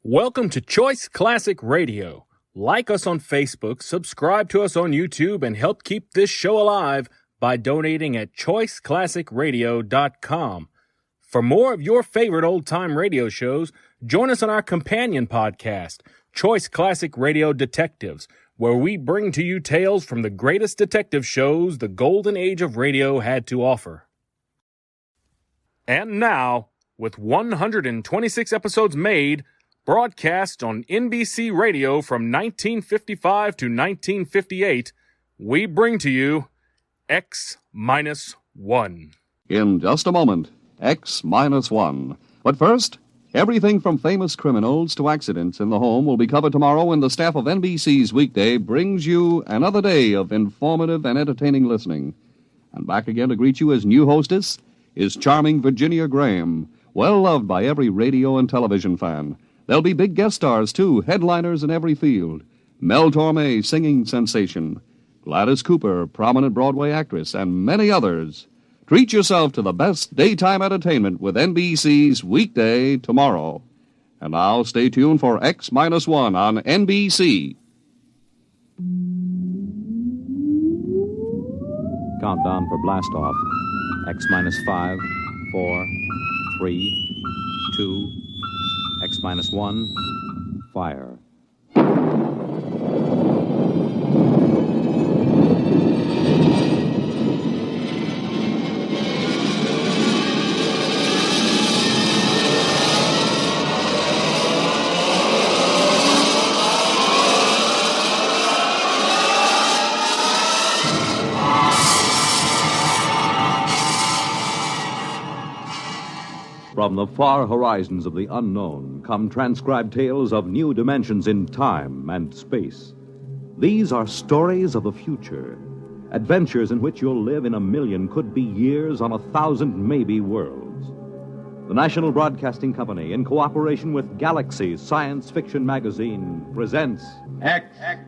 Welcome to Choice Classic Radio. Like us on Facebook, subscribe to us on YouTube, and help keep this show alive by donating at choiceclassicradio.com. For more of your favorite old-time radio shows, join us on our companion podcast, Choice Classic Radio Detectives, where we bring to you tales from the greatest detective shows the golden age of radio had to offer. And now, with 126 episodes made, broadcast on NBC Radio from 1955 to 1958, we bring to you X-1. In just a moment, X-1. But first, everything from famous criminals to accidents in the home will be covered tomorrow when the staff of NBC's Weekday brings you another day of informative and entertaining listening. And back again to greet you as new hostess is charming Virginia Graham, well-loved by every radio and television fan. There'll be big guest stars, too, headliners in every field. Mel Torme, singing sensation. Gladys Cooper, prominent Broadway actress, and many others. Treat yourself to the best daytime entertainment with NBC's Weekday tomorrow. And now, stay tuned for X-1 on NBC. Countdown for blast-off. X-5, 4, 3, 2... X-1, fire. From the far horizons of the unknown come transcribed tales of new dimensions in time and space. These are stories of the future, adventures in which you'll live in 1,000,000 could-be years on 1,000 maybe worlds. The National Broadcasting Company, in cooperation with Galaxy Science Fiction Magazine, presents X-1.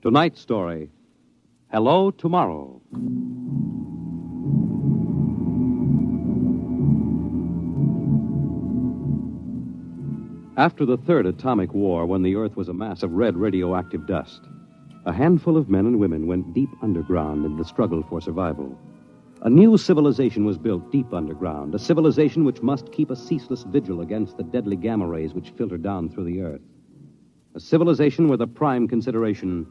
Tonight's story, Hello, Tomorrow. After the Third Atomic War, when the Earth was a mass of red radioactive dust, a handful of men and women went deep underground in the struggle for survival. A new civilization was built deep underground, a civilization which must keep a ceaseless vigil against the deadly gamma rays which filter down through the Earth. A civilization where the prime consideration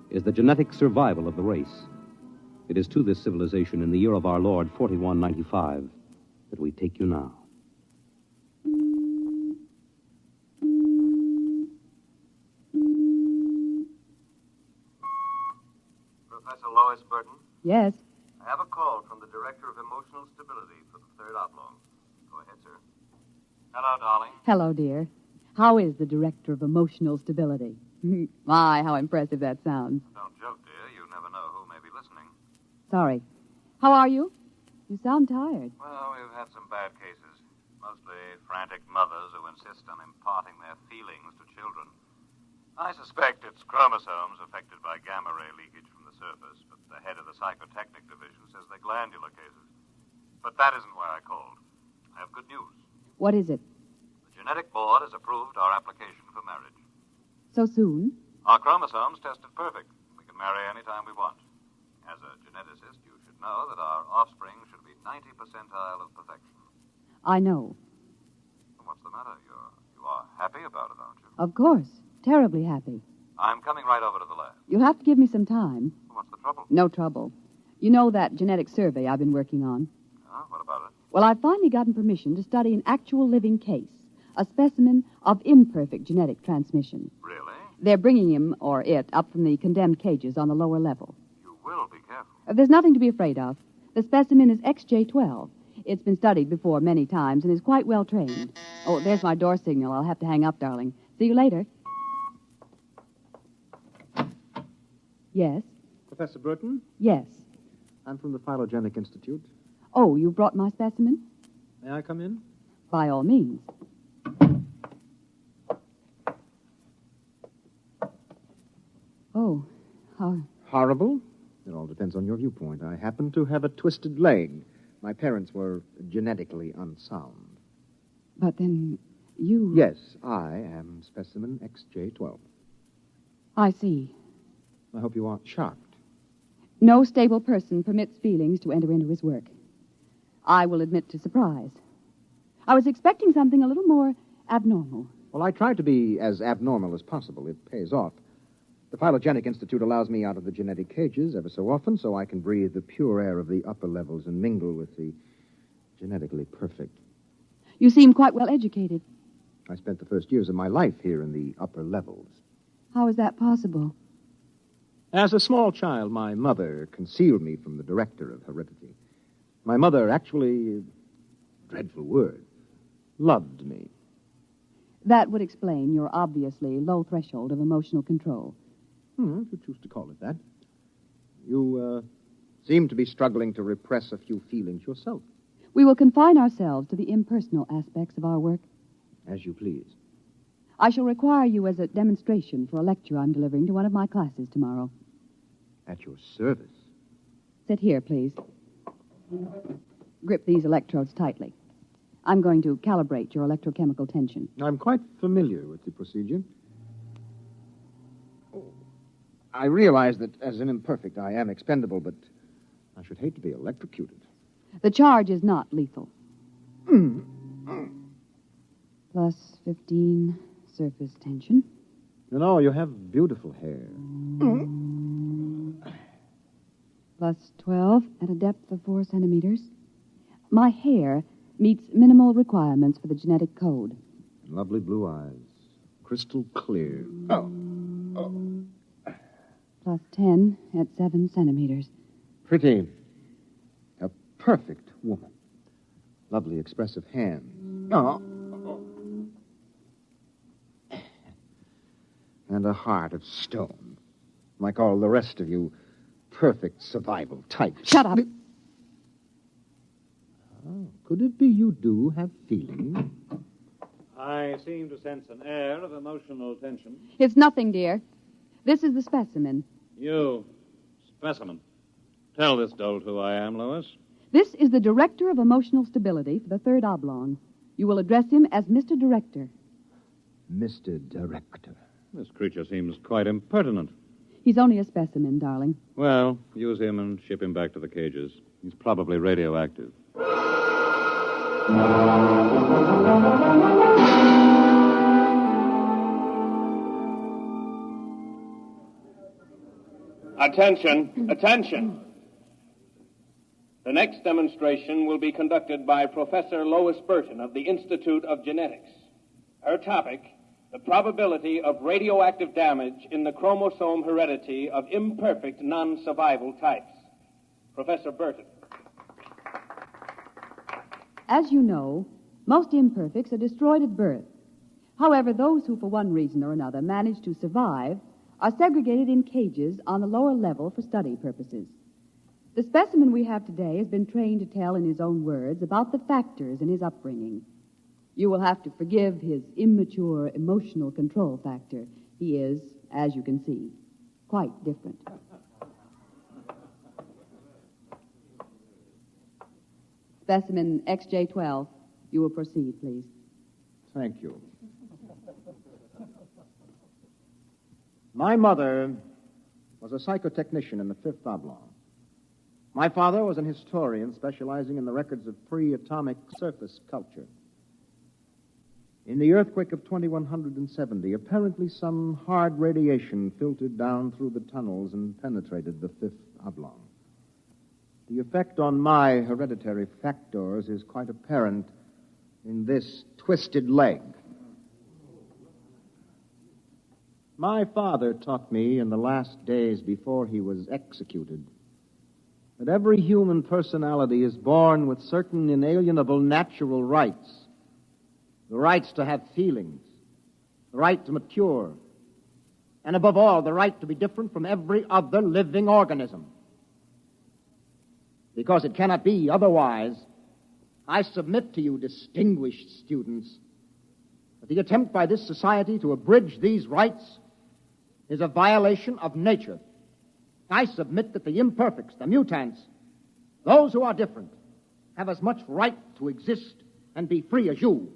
is the genetic survival of the race. It is to this civilization in the year of our Lord, 4195, that we take you now. Professor Lois Burton? Yes. I have a call from the Director of Emotional Stability for the Third Oblong. Go ahead, sir. Hello, darling. Hello, dear. How is the Director of Emotional Stability? My, how impressive that sounds. Don't joke, dear. You never know who may be listening. Sorry. How are you? You sound tired. Well, we've had some bad cases. Mostly frantic mothers who insist on imparting their feelings to children. I suspect it's chromosomes affected by gamma ray leakage from the surface, but the head of the psychotechnic division says they're glandular cases. But that isn't why I called. I have good news. What is it? The genetic board has approved our application for marriage. So soon? Our chromosomes tested perfect. We can marry any time we want. As a geneticist, you should know that our offspring should be 90 percentile of perfection. I know. What's the matter? You are happy about it, aren't you? Of course. Terribly happy. I'm coming right over to the lab. You'll have to give me some time. What's the trouble? No trouble. You know that genetic survey I've been working on? What about it? Well, I've finally gotten permission to study an actual living case, a specimen of imperfect genetic transmission. Really? They're bringing him, or it, up from the condemned cages on the lower level. You will be careful. There's nothing to be afraid of. The specimen is XJ12. It's been studied before many times and is quite well trained. Oh, there's my door signal. I'll have to hang up, darling. See you later. Yes? Professor Burton? Yes. I'm from the Phylogenic Institute. Oh, you brought my specimen? May I come in? By all means. Oh, how... Horrible? It all depends on your viewpoint. I happen to have a twisted leg. My parents were genetically unsound. But then you... Yes, I am specimen XJ12. I see. I hope you aren't shocked. No stable person permits feelings to enter into his work. I will admit to surprise. I was expecting something a little more abnormal. Well, I try to be as abnormal as possible. It pays off. The Phylogenetic Institute allows me out of the genetic cages ever so often so I can breathe the pure air of the upper levels and mingle with the genetically perfect. You seem quite well educated. I spent the first years of my life here in the upper levels. How is that possible? As a small child, my mother concealed me from the director of heredity. My mother actually, dreadful word, loved me. That would explain your obviously low threshold of emotional control. If you choose to call it that. You seem to be struggling to repress a few feelings yourself. We will confine ourselves to the impersonal aspects of our work. As you please. I shall require you as a demonstration for a lecture I'm delivering to one of my classes tomorrow. At your service. Sit here, please. Grip these electrodes tightly. I'm going to calibrate your electrochemical tension. I'm quite familiar with the procedure. I realize that as an imperfect, I am expendable, but I should hate to be electrocuted. The charge is not lethal. Plus 15 surface tension. You know, you have beautiful hair. Plus 12 at a depth of 4 centimeters. My hair meets minimal requirements for the genetic code. Lovely blue eyes. Crystal clear. Plus 10 at 7 centimeters. Pretty. A perfect woman. Lovely expressive hands. And a heart of stone. Like all the rest of you perfect survival types. Shut up. Oh, could it be you do have feelings? I seem to sense an air of emotional tension. It's nothing, dear. This is the specimen. You, specimen. Tell this dolt who I am, Lois. This is the Director of Emotional Stability for the Third Oblong. You will address him as Mr. Director. Mr. Director. This creature seems quite impertinent. He's only a specimen, darling. Well, use him and ship him back to the cages. He's probably radioactive. Attention, attention. The next demonstration will be conducted by Professor Lois Burton of the Institute of Genetics. Her topic, the probability of radioactive damage in the chromosome heredity of imperfect non-survival types. Professor Burton. As you know, most imperfects are destroyed at birth. However, those who, for one reason or another, manage to survive are segregated in cages on the lower level for study purposes. The specimen we have today has been trained to tell in his own words about the factors in his upbringing. You will have to forgive his immature emotional control factor. He is, as you can see, quite different. Specimen XJ12. You will proceed, please. Thank you. My mother was a psychotechnician in the Fifth Oblong. My father was an historian specializing in the records of pre-atomic surface culture. In the earthquake of 2170, apparently some hard radiation filtered down through the tunnels and penetrated the Fifth Oblong. The effect on my hereditary factors is quite apparent in this twisted leg. My father taught me in the last days before he was executed that every human personality is born with certain inalienable natural rights. The rights to have feelings, the right to mature, and above all, the right to be different from every other living organism. Because it cannot be otherwise, I submit to you, distinguished students, that the attempt by this society to abridge these rights is a violation of nature. I submit that the imperfects, the mutants, those who are different, have as much right to exist and be free as you.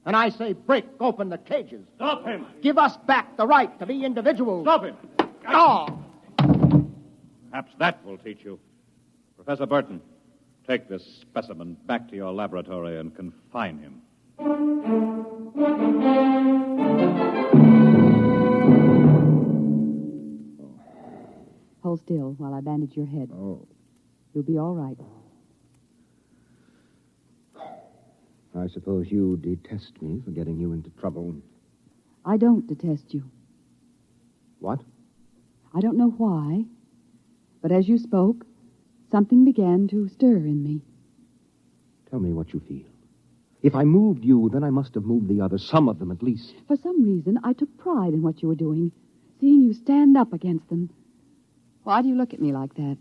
And I say break open the cages. Stop him! Give us back the right to be individuals. Stop him! Oh! Perhaps that will teach you. Professor Burton, take this specimen back to your laboratory and confine him. Hold still while I bandage your head. Oh. You'll be all right. I suppose you detest me for getting you into trouble. I don't detest you. What? I don't know why, but as you spoke, something began to stir in me. Tell me what you feel. If I moved you, then I must have moved the others, some of them at least. For some reason, I took pride in what you were doing, seeing you stand up against them. Why do you look at me like that?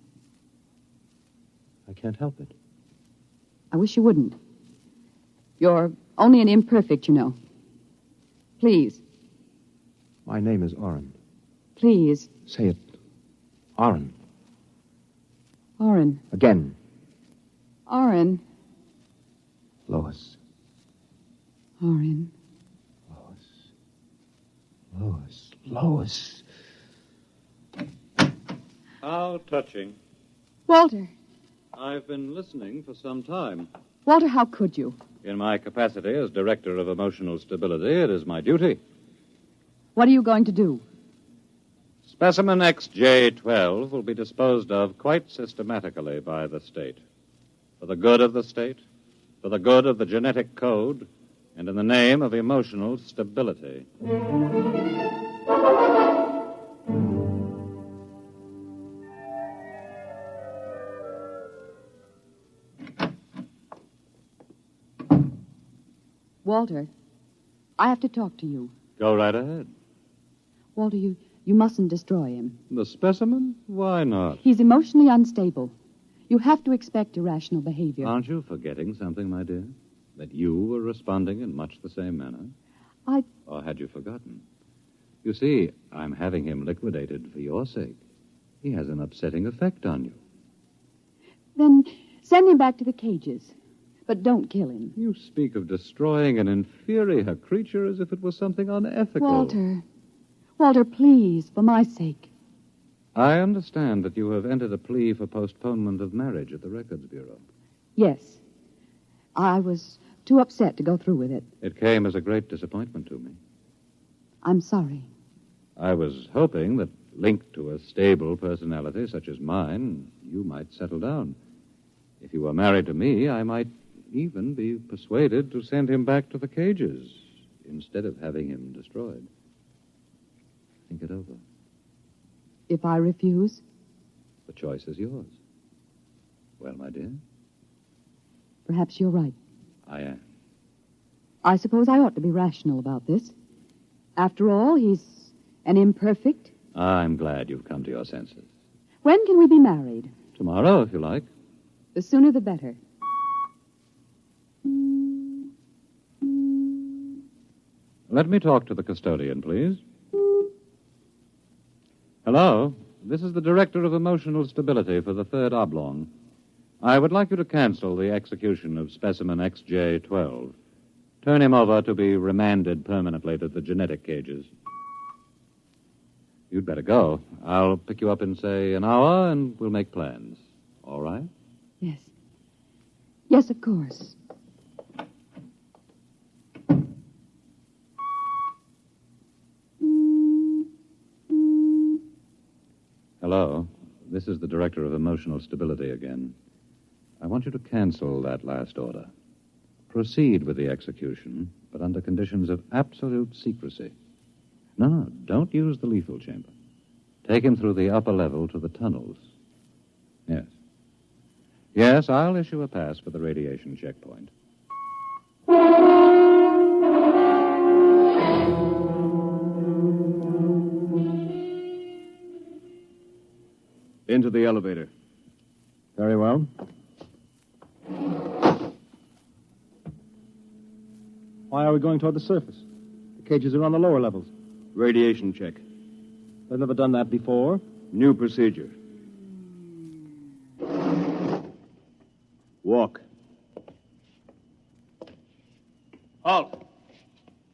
I can't help it. I wish you wouldn't. You're only an imperfect, you know. Please. My name is Orrin. Please. Say it. Orrin. Orrin. Again. Orrin. Lois. Orrin. Lois. Lois. How touching. Walter. I've been listening for some time. Walter, how could you? In my capacity as Director of Emotional Stability, it is my duty. What are you going to do? Specimen XJ12 will be disposed of quite systematically by the state. For the good of the state, for the good of the genetic code, and in the name of emotional stability. Walter, I have to talk to you. Go right ahead. Walter, you mustn't destroy him. The specimen? Why not? He's emotionally unstable. You have to expect irrational behavior. Aren't you forgetting something, my dear? That you were responding in much the same manner? Or had you forgotten? You see, I'm having him liquidated for your sake. He has an upsetting effect on you. Then send him back to the cages. But don't kill him. You speak of destroying an inferior creature as if it was something unethical. Walter, please, for my sake. I understand that you have entered a plea for postponement of marriage at the Records Bureau. Yes. I was too upset to go through with it. It came as a great disappointment to me. I'm sorry. I was hoping that, linked to a stable personality such as mine, you might settle down. If you were married to me, I might even be persuaded to send him back to the cages instead of having him destroyed. Think it over. If I refuse? The choice is yours. Well, my dear? Perhaps you're right. I am. I suppose I ought to be rational about this. After all, he's an imperfect. I'm glad you've come to your senses. When can we be married? Tomorrow, if you like. The sooner the better. Let me talk to the custodian, please. Hello. This is the Director of Emotional Stability for the Third Oblong. I would like you to cancel the execution of specimen XJ12. Turn him over to be remanded permanently to the genetic cages. You'd better go. I'll pick you up in, say, an hour, and we'll make plans. All right? Yes. Yes, of course. Hello. This is the Director of Emotional Stability again. I want you to cancel that last order. Proceed with the execution, but under conditions of absolute secrecy. No, don't use the lethal chamber. Take him through the upper level to the tunnels. Yes. Yes, I'll issue a pass for the radiation checkpoint. Into the elevator. Very well. Why are we going toward the surface? The cages are on the lower levels. Radiation check. They've never done that before. New procedure. Walk. Halt.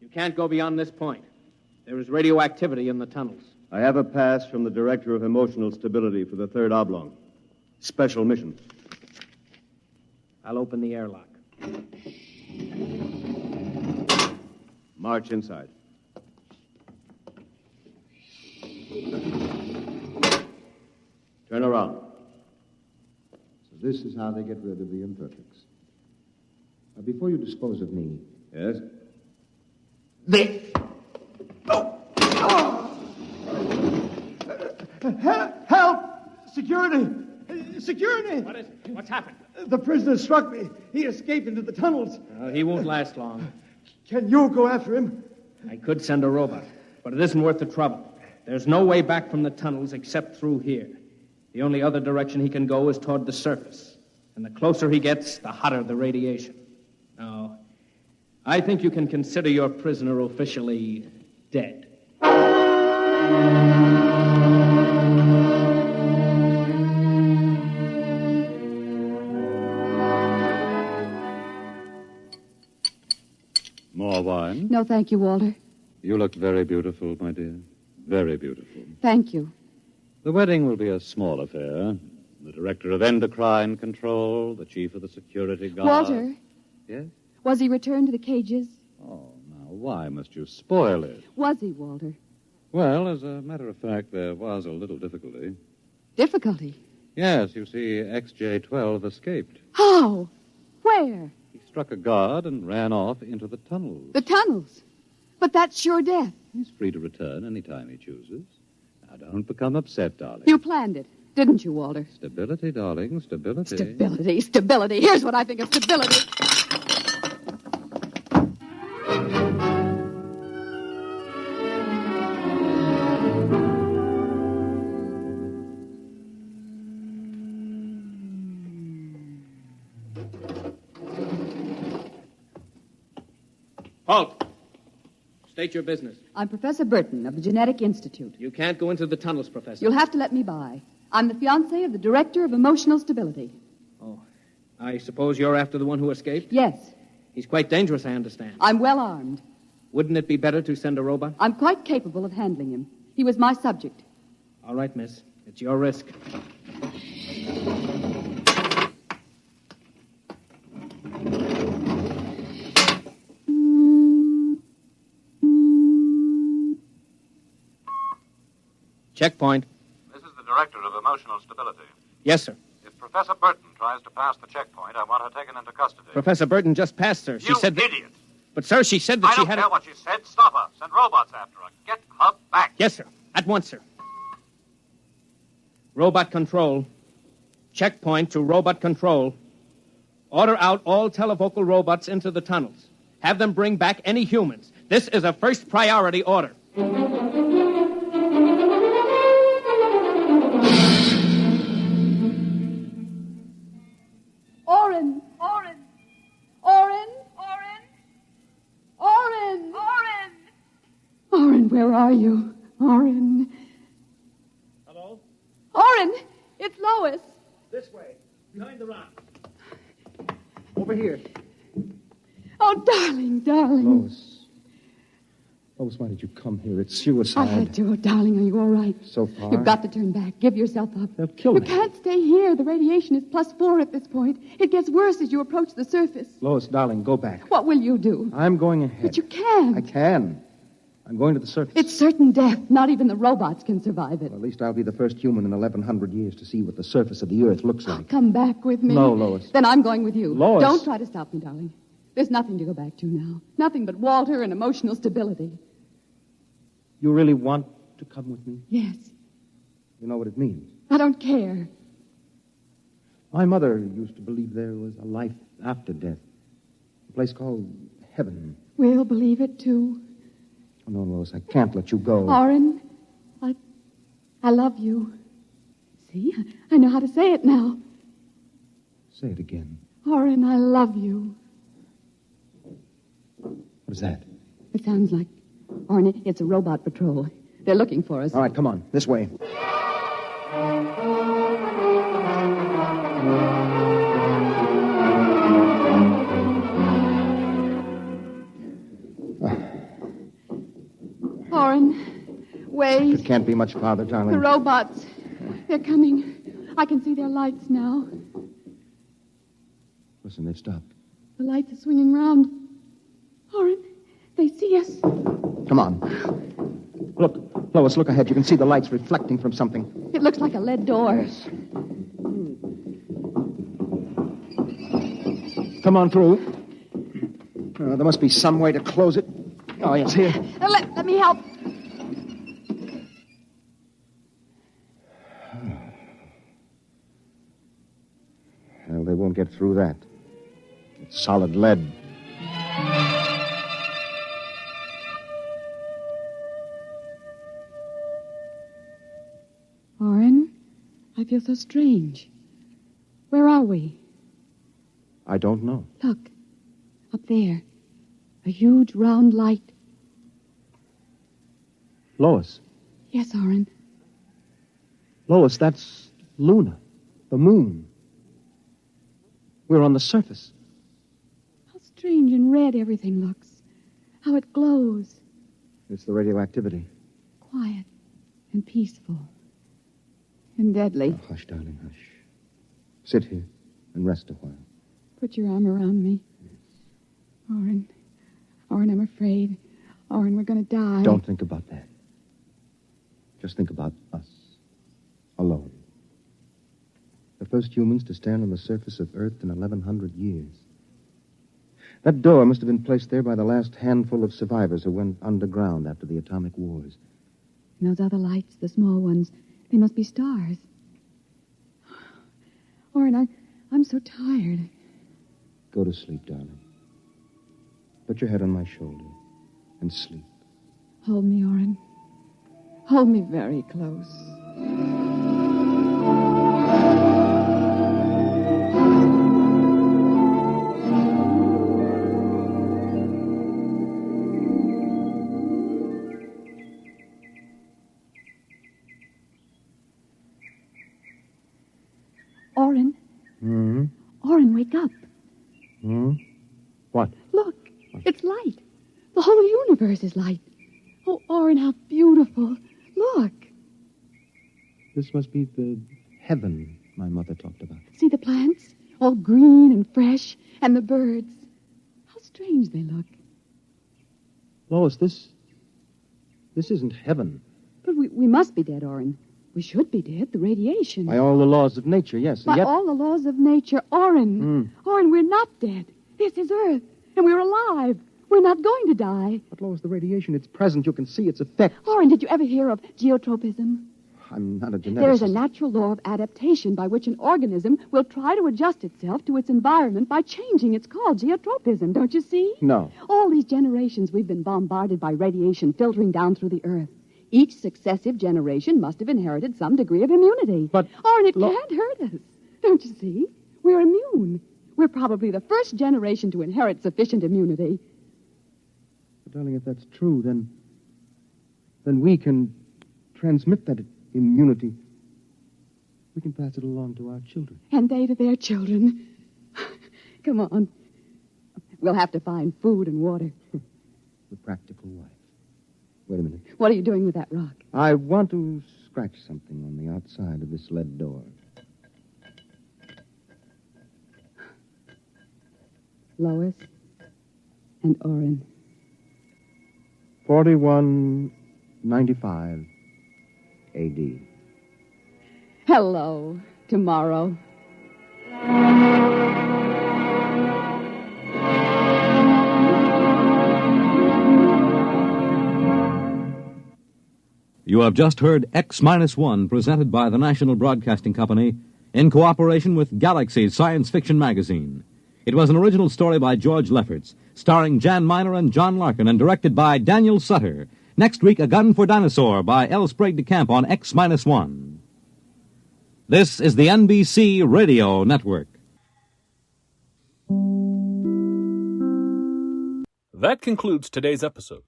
You can't go beyond this point. There is radioactivity in the tunnels. I have a pass from the Director of Emotional Stability for the Third Oblong. Special mission. I'll open the airlock. March inside. Turn around. So this is how they get rid of the imperfects. Now, before you dispose of me... Yes? Help! Security! Security! What is it? What's happened? The prisoner struck me. He escaped into the tunnels. He won't last long. Can you go after him? I could send a robot, but it isn't worth the trouble. There's no way back from the tunnels except through here. The only other direction he can go is toward the surface. And the closer he gets, the hotter the radiation. Now, I think you can consider your prisoner officially dead. More wine? No, thank you, Walter. You look very beautiful, my dear. Very beautiful. Thank you. The wedding will be a small affair. The director of endocrine control, the chief of the security guard. Walter, Yes? was he returned to the cages? Oh, now, why must you spoil it? Was he, Walter? Well, as a matter of fact, there was a little difficulty. Difficulty? Yes, you see, XJ-12 escaped. How? Where? He struck a guard and ran off into the tunnels. The tunnels. But that's sure death. He's free to return any time he chooses. Now, don't become upset, darling. You planned it, didn't you, Walter? Stability, darling, stability. Stability, stability. Here's what I think of stability. Halt! State your business. I'm Professor Burton of the Genetic Institute. You can't go into the tunnels, Professor. You'll have to let me by. I'm the fiancée of the Director of Emotional Stability. Oh, I suppose you're after the one who escaped? Yes, He's quite dangerous, I understand. I'm well armed. Wouldn't it be better to send a robot? I'm quite capable of handling him. He was my subject. All right, miss. It's your risk. Checkpoint. This is the Director of Emotional Stability. Yes, sir. If Professor Burton tries to pass the checkpoint, I want her taken into custody. Professor Burton just passed her. She You said that... idiot! But, sir, she said that I she don't had... care what she said. Stop her. Send robots after her. Get her back. Yes, sir. At once, sir. Robot control. Checkpoint to robot control. Order out all televocal robots into the tunnels. Have them bring back any humans. This is a first priority order. Oren! Oren! Oren! Oren! Oren! Oren! Oren, where are you? Oren. Hello? Oren! It's Lois. This way. Behind the rock. Over here. Oh, darling, darling. Lois. Lois, why did you come here? It's I suicide. had to. Oh, darling, are you all right? So far. You've got to turn back. Give yourself up. They'll kill You me. can't stay here. The radiation is +4 at this point. It gets worse as you approach the surface. Lois, darling, go back. What will you do? I'm going ahead. But you can't. I can. I'm going to the surface. It's certain death. Not even the robots can survive it. Well, at least I'll be the first human in 1,100 years to see what the surface of the Earth looks like. Come back with me. No, Lois. Then I'm going with you. Lois. Don't try to stop me, darling. There's nothing to go back to now. Nothing but Walter and emotional stability. You really want to come with me? Yes. You know what it means. I don't care. My mother used to believe there was a life after death. A place called heaven. We'll believe it, too. Oh, no, Lois, I can't let you go. Oren, I love you. See, I know how to say it now. Say it again. Oren, I love you. What is that? It sounds like... Oren, it's a robot patrol. They're looking for us. All right, come on. This way. Oren, wait. It can't be much farther, darling. The robots. They're coming. I can see their lights now. Listen, they've stopped. The lights are swinging round. Oren, they see us. Come on. Look, Lois, look ahead. You can see the lights reflecting from something. It looks like a lead door. Yes. Come on through. There must be some way to close it. Oh, yes, here. Let me help. Well, they won't get through that. It's solid lead. Oren, I feel so strange. Where are we? I don't know. Look, up there. A huge round light. Lois. Yes, Oren. Lois, that's Luna, the moon. We're on the surface. How strange and red everything looks. How it glows. It's the radioactivity. Quiet and peaceful. And deadly. Oh, hush, darling, hush. Sit here and rest a while. Put your arm around me. Oren. Oren, I'm afraid. Oren, we're going to die. Don't think about that. Just think about us. Alone. The first humans to stand on the surface of Earth in 1,100 years. That door must have been placed there by the last handful of survivors who went underground after the atomic wars. And those other lights, the small ones, they must be stars. Oren, I'm so tired. Go to sleep, darling. Put your head on my shoulder and sleep. Hold me, Oren. Hold me very close. Oren. Hmm? Oren, wake up. Hmm? What? Look, it's light. The whole universe is light. Oh, Oren, how beautiful. Look. This must be the heaven my mother talked about. See the plants? All green and fresh. And the birds. How strange they look. Lois, this isn't heaven. But we must be dead, Oren. We should be dead. The radiation. By all the laws of nature, yes. And By yet... all the laws of nature. Oren. Oren, we're not dead. This is Earth. And we're alive. We're not going to die. But, Lois, the radiation, it's present. You can see its effects. Oren, did you ever hear of geotropism? I'm not a geneticist. There is a natural law of adaptation by which an organism will try to adjust itself to its environment by changing. It's called geotropism, don't you see? No. All these generations we've been bombarded by radiation filtering down through the Earth. Each successive generation must have inherited some degree of immunity. But... Oren, it can't hurt us. Don't you see? We're immune. We're probably the first generation to inherit sufficient immunity. But, darling, if that's true, then we can transmit that immunity. We can pass it along to our children. And they to their children. Come on. We'll have to find food and water. The practical wife. Wait a minute. What are you doing with that rock? I want to scratch something on the outside of this lead door. Lois and Oren. 4195 A.D. Hello, tomorrow. You have just heard X-1, presented by the National Broadcasting Company in cooperation with Galaxy Science Fiction Magazine. It was an original story by George Lefferts, starring Jan Miner and John Larkin, and directed by Daniel Sutter. Next week, A Gun for Dinosaur by L. Sprague de Camp on X-1. This is the NBC Radio Network. That concludes today's episode.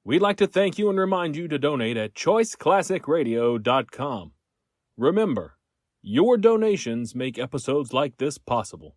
We'd like to thank you and remind you to donate at choiceclassicradio.com. Remember, your donations make episodes like this possible.